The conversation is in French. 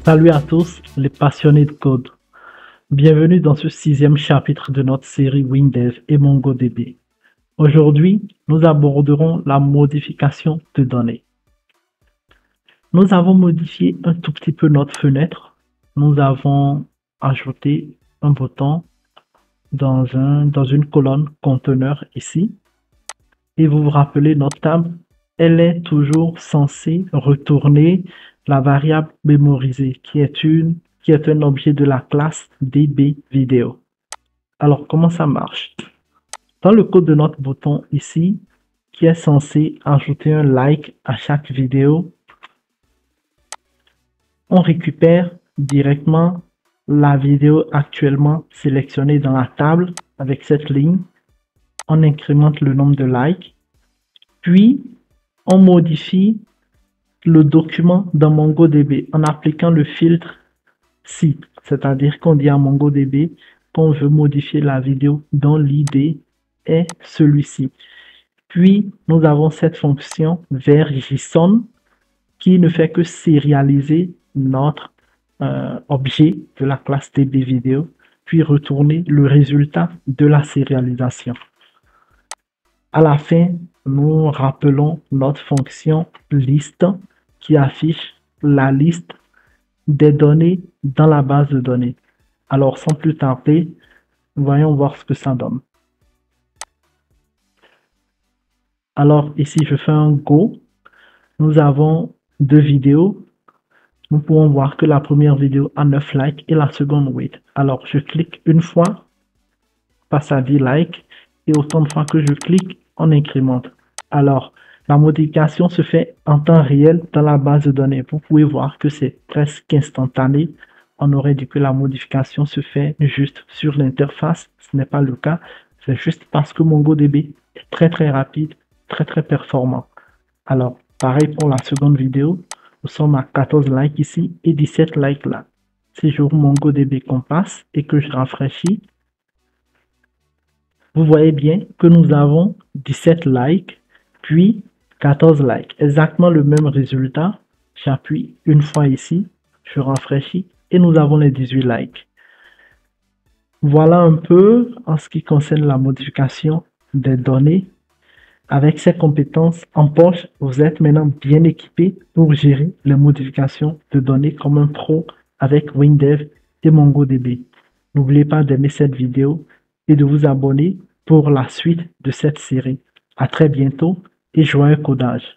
Salut à tous les passionnés de code. Bienvenue dans ce 6e chapitre de notre série WinDev et MongoDB. Aujourd'hui, nous aborderons la modification de données. Nous avons modifié un tout petit peu notre fenêtre. Nous avons ajouté un bouton dans une colonne conteneur ici. Et vous vous rappelez, notre table, elle est toujours censée retourner la variable mémorisée qui est un objet de la classe dbVideo. Alors, comment ça marche? Dans le code de notre bouton ici, qui est censé ajouter un like à chaque vidéo, on récupère directement la vidéo actuellement sélectionnée dans la table avec cette ligne. On incrémente le nombre de likes, puis on modifie le document dans MongoDB en appliquant le filtre si, c'est-à-dire qu'on dit à MongoDB qu'on veut modifier la vidéo dont l'ID est celui-ci. Puis, nous avons cette fonction vers JSON qui ne fait que sérialiser notre objet de la classe dbVideo, puis retourner le résultat de la sérialisation. À la fin, nous rappelons notre fonction liste qui affiche la liste des données dans la base de données. Alors, sans plus tarder, voyons voir ce que ça donne. Alors, ici, je fais un Go. Nous avons deux vidéos. Nous pouvons voir que la première vidéo a 9 likes et la seconde 8. Alors, je clique une fois, passe à 10 likes, et autant de fois que je clique, on incrémente. Alors, la modification se fait en temps réel dans la base de données. Vous pouvez voir que c'est presque instantané. On aurait dit que la modification se fait juste sur l'interface. Ce n'est pas le cas. C'est juste parce que MongoDB est très rapide, très performant. Alors, pareil pour la seconde vidéo. Nous sommes à 14 likes ici et 17 likes là. Si j'ouvre MongoDB Compass et que je rafraîchis, vous voyez bien que nous avons 17 likes, puis 14 likes. Exactement le même résultat. J'appuie une fois ici, je rafraîchis et nous avons les 18 likes. Voilà un peu en ce qui concerne la modification des données. Avec ces compétences en poche, vous êtes maintenant bien équipé pour gérer les modifications de données comme un pro avec WinDev et MongoDB. N'oubliez pas d'aimer cette vidéo et de vous abonner pour la suite de cette série. À très bientôt et joyeux codage!